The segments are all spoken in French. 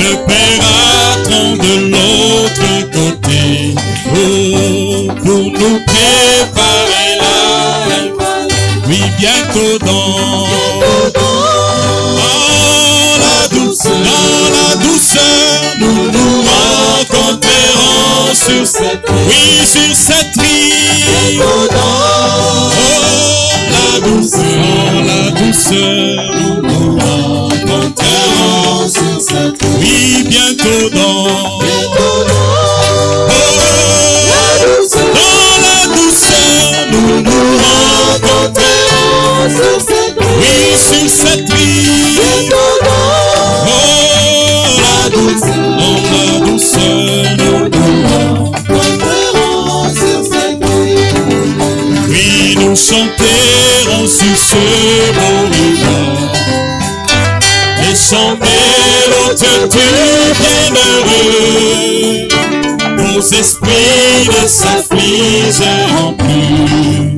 le Père attend de l'autre côté. Oh, pour nous préparer la vie. Oui, bientôt dans la douceur, nous nous rencontrerons sur cette île. Oui, sur cette île. La douceur, nous nous rencontrerons sur cette île. Oui, bientôt dans la douceur, nous nous rencontrerons sur cette île. Oui, sur cette île. La douceur, nous nous rencontrerons sur cette île. Oui, nous chanterons sur ce beau rivage les chants mélodieux du bienheureux. Nos esprits ne s'affligeront plus,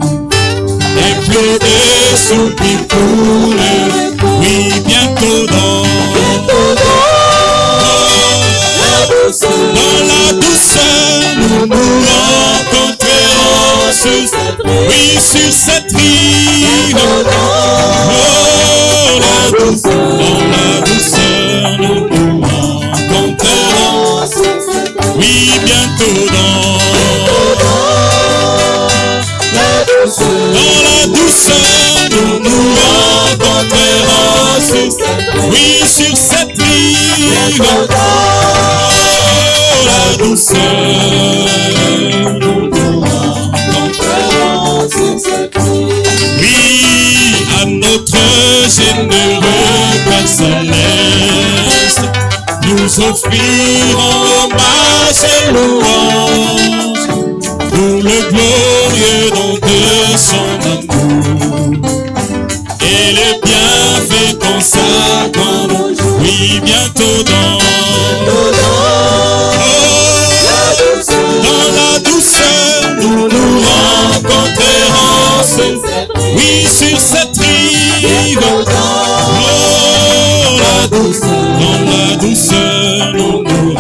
et plus de soupirs coulent. Oui, bientôt dans la douceur, nous nous rencontrerons sur cette île. Oui, sur cette île. La douceur, nous nous rencontrerons sur cette île. Oui, bientôt dans la douceur, nous nous rencontrerons sur cette île. Oui, sur cette île. La douceur, nous nous rencontrerons sur cette île. Oui, à notre généreux Père Céleste, nous offrirons hommage et louange pour le glorieux don de son amour et les bienfaits qu'on s'accorde. Oui, bientôt dans la douceur, nous nous rencontrerons sur cette île. Oui, sur cette île. Dans la douceur, nous nous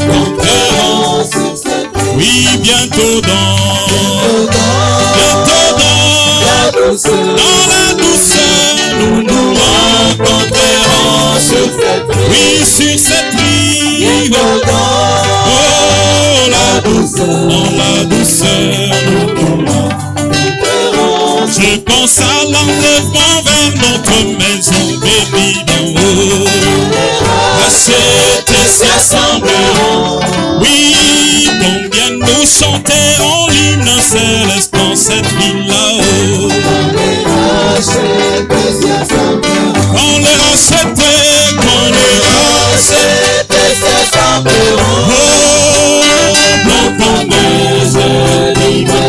rencontrerons sur cette île. Oui, bientôt dans la douceur, nous nous rencontrerons sur cette île. Oui, sur cette île. Dans la douceur, nous nous rencontrerons. Je pense à l'enlèvement vers notre maison bénie d'en haut. Rachetés s'assembleront. Oui, combien nous chanterons l'hymne céleste dans cette ville là-haut. Quand les rachetés s'assembleront. Oh, non, libre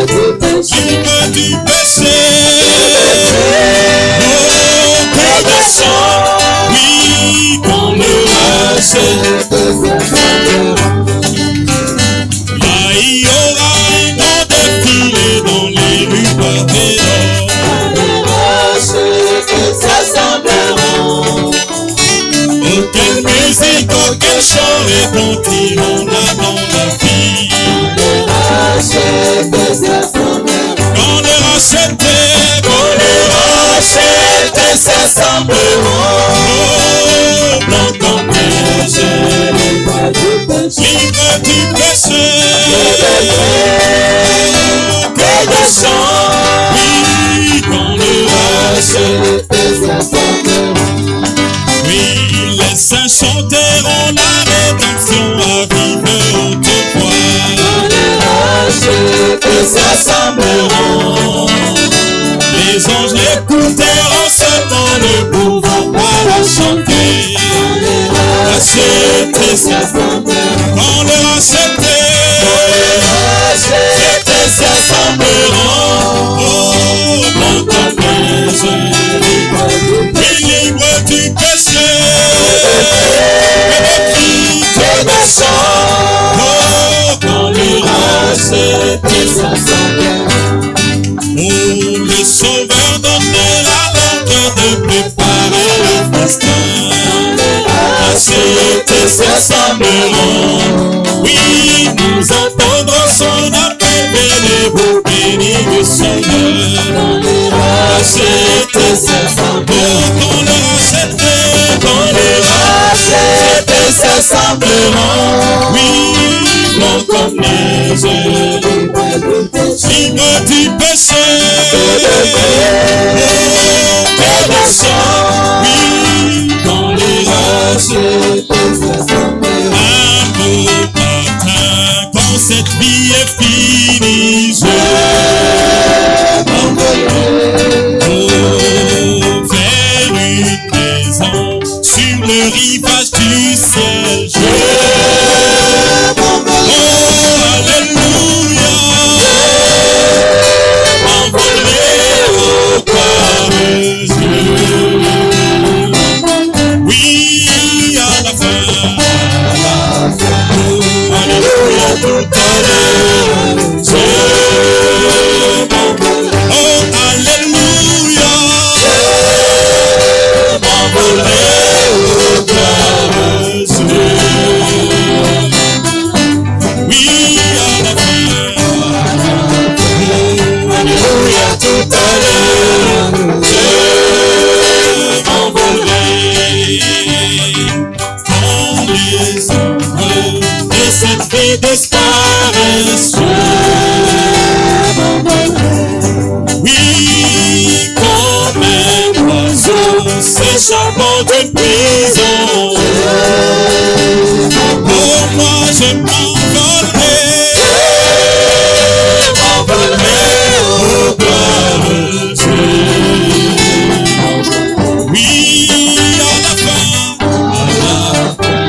du péché. Oui, quand le là il y aura un grand défilé dans les rues pavées d'or. Aucune musique, aucun chant retentiront là dans la vie. Quand les rachetés s'assembleront. Blanc comme péché, libre du péché, que de chant. Oui, quand les rachetés s'assembleront. Oui, les saints chanteront la rédemption à vive haute voix. Quand les s'assembleront. Les anges l'écouteront seulement, ne pouvant pas la chanter. Rachetés s'assembleront. Quand les rachetés s'assembleront. Oh, blanc comme péché, libre du péché, que de chant. Oh, quand les rachetés s'assembleront. Oh, le Sauveur donnera l'ordre de préparer le festin. Rachetés s'assembleront. Oui, nous entendrons son appel, venez-vous bénir le Seigneur. Quand les rachetés s'assembleront, quand les rachetés s'assembleront. Oui, non comme les œufs, signe du péché, oui, quand les rachetés s'assembleront. Un beau matin, quand cette vie est finie, je m'envolerai vers une maison sur le rivage du ciel. Je m'envolerai, oh alléluia, m'envolerai au paradis. Oui, à la fin, oh alléluia, tout à l'heure, je m'envolerai, oh alléluia, je m'envolerai au paradis. Oui, à la fin, oh alléluia, tout à l'heure, je m'envolerai. Quand les ombres de cette vie disparaissent, je m'envolerai. Oui, comme un oiseau s'échappant d'une prison, pour moi je m'envolerai au paradis. Oui, à la fin,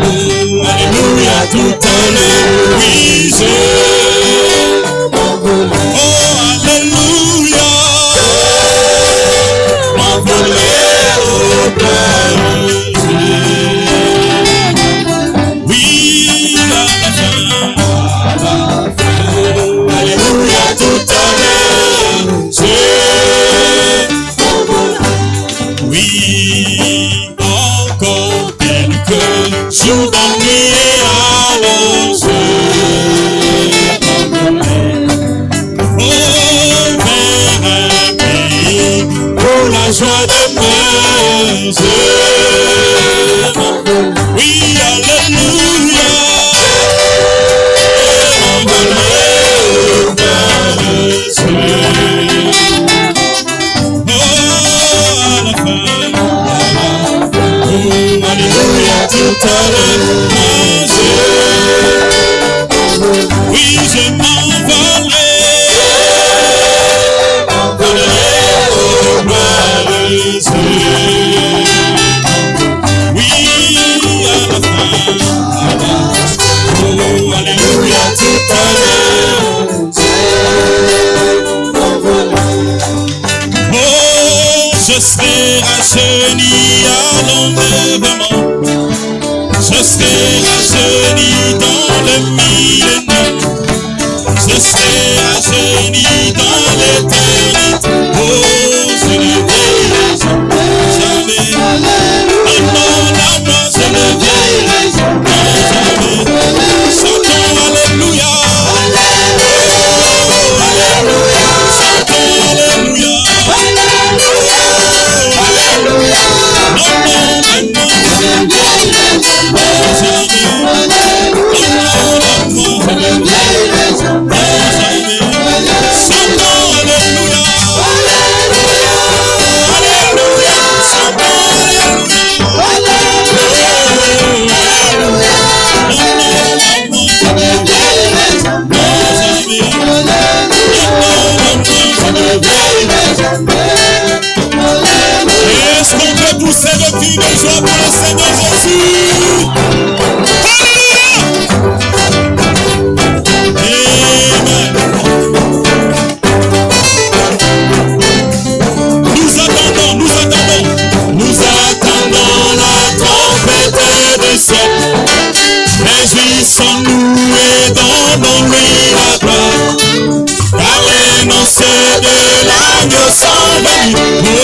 oh alléluia, tout à l'heure, oui, je m'envolerai, oh alléluia, m'envolerai au paradis. Oui, à la fin, oh alléluia, tout à l'heure, je m'envolerai. Oui, encore quelques jours d'ennui et alors je m'envolerai. Oh, vers un pays pour la joie de mes yeux. Oui, alléluia, m'envolerai au paradis. Oh, à la fin, oh, alléluia, tout à l'heure, oui, je m'envolerai au paradis. Oui, à la fin, oh, alléluia, tout à l'heure, oh, je serai rajeuni à l'enlèvement, je serai rajeuni dans le millénaire, je serai rajeuni dans l'éternité. Oh, je ne verrai jamais, oh non, non, non, je ne verrai jamais. Chantons alléluia, oh, alléluia, chantons alléluia, alléluia, non, non, non, non, je ne verrai jamais, oh non, non, non, je ne verrai jamais. Chantons alléluia, alléluia, chantons alléluia, est-ce qu'on peut pousser le cri de joie pour le Seigneur Jésus? Alléluia! Amen. Nous attendons la trompette du ciel. Réjouissons-nous et donnons-lui la gloire. Car l'énoncé de l'agneau s'en va. Oh,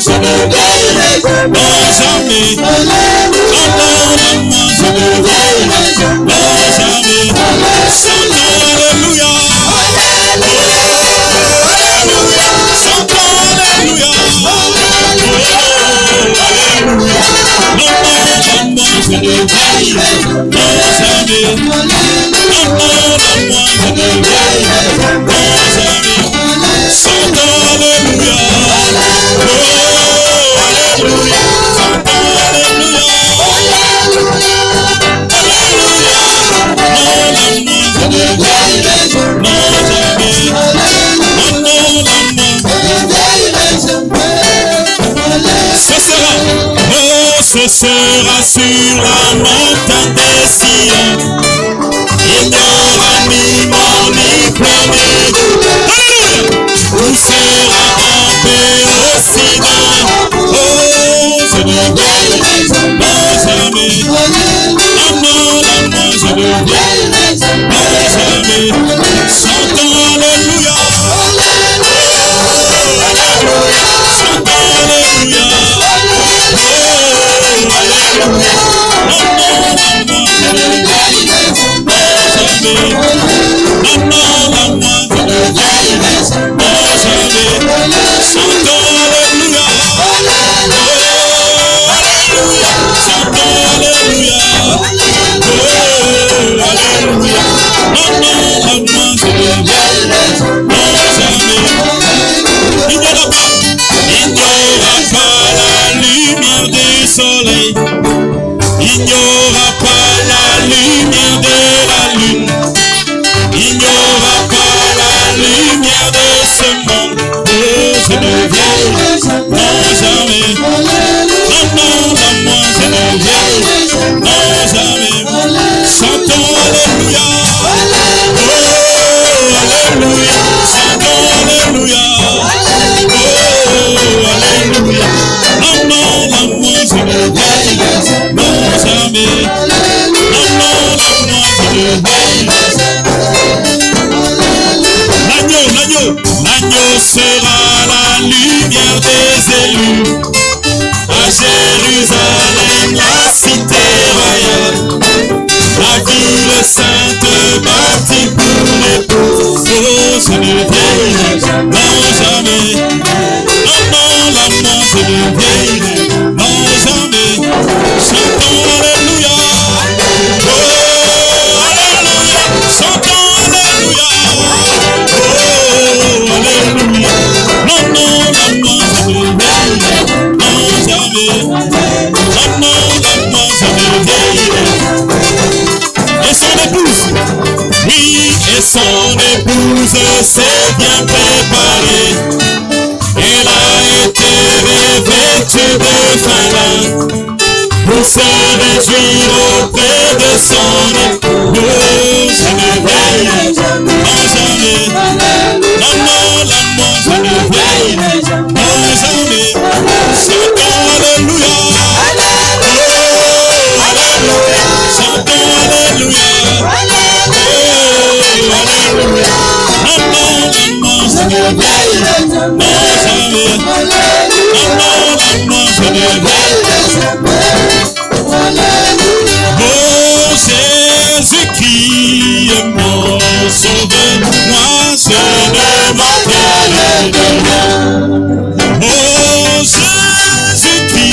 je ne verrai jamais. Oh, jamais. Oh, non, non, non, je ne verrai je ne veillerai jamais. Amour à moi, je ne veillerai jamais. Chante Alléluia. Oh, Alléluia. Chante Alléluia. Alléluia. Amour à moi, je ne veillerai jamais. Amour à moi. Ce sera sur la montagne des Sion. Il n'y aura ni mort ni pleurs ni douleur. Où sera en paix l'Occident. Oh, je ne veillerai jamais. Amour à moi, je ne veillerai jamais. Chantons Alléluia. Alléluia. Chantons Alléluia. Soleil, il n'y aura pas la lumière de la lune, il n'y aura pas la lumière de ce monde. Oh, je ne veillerai jamais. Amour à moi, je ne veillerai jamais. Chantons Alléluia. Oh, Alléluia. Chantons Alléluia. Oh, Alléluia. Amour à moi, je ne veillerai jamais. Amour à moi, je ne veillerai jamais. L'agneau sera la lumière des élus. À Jérusalem, la cité royale, la ville sainte bâtie pour l'époux. Oh, je ne veillerai jamais. Amour à moi, je ne veillerai jamais. Chantons Alléluia. Oh, Alléluia. Chantons Alléluia. Oh, Alléluia. Amour à moi, je ne veillerai jamais. Amour à moi, je ne veillerai. Et son épouse, oui, et son épouse s'est bien préparée. Elle a été revêtue de fin lin pour se réjouir auprès de son époux. Oh, je ne veillerai jamais. Amour à moi, je ne veillerai jamais. Chantons Alléluia. Oh, Alléluia. Chantons Alléluia. Oh, Alléluia. Amour à moi, je ne veillerai jamais. Amour à moi, je ne veillerai jamais. Oh, Jésus-Christ est mon sauveur, moi je ne manquerai de rien. Oh, Jésus-Christ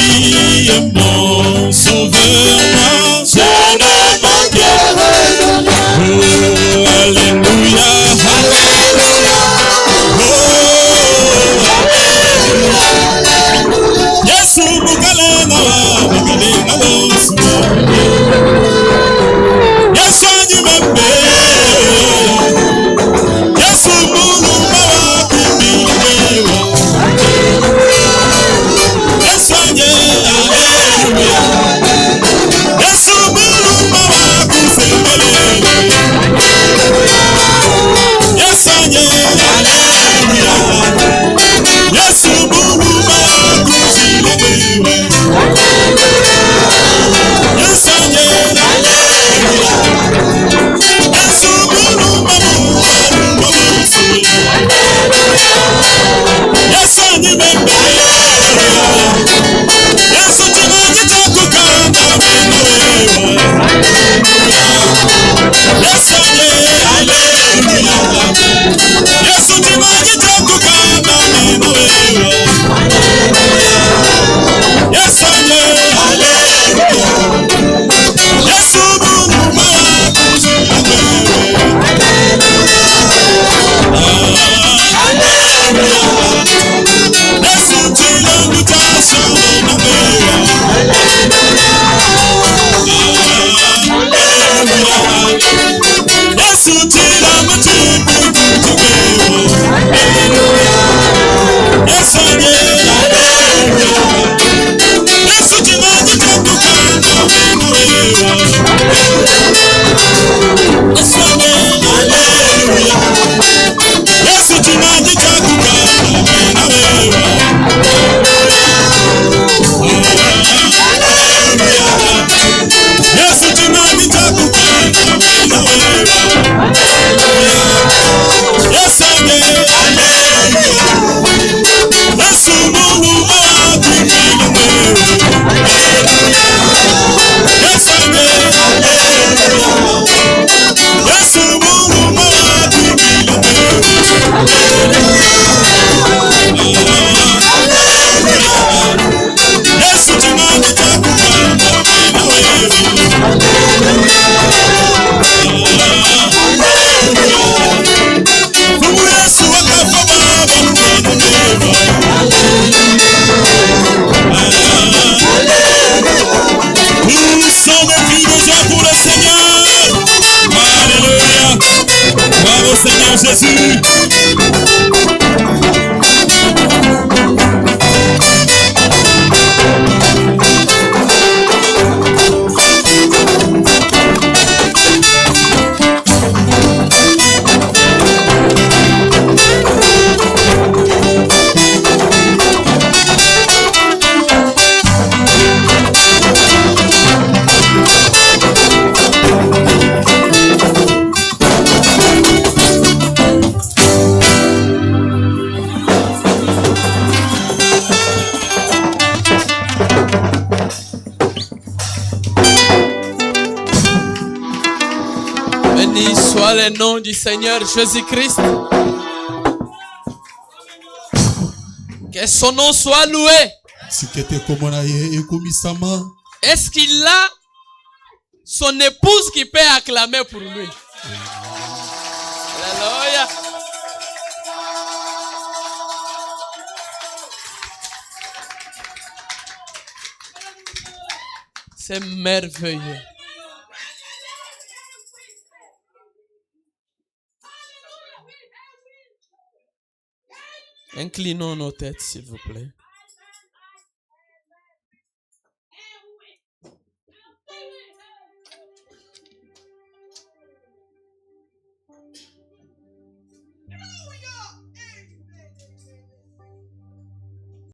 est mon sauveur, moi je ne manquerai de rien. Oh, Alléluia, Alléluia. Oh, Jésus. Béni soit le nom du Seigneur Jésus-Christ. Que son nom soit loué. Est-ce qu'il a son épouse qui peut acclamer pour lui? Alléluia. C'est merveilleux. Inclinons nos têtes, s'il vous plaît.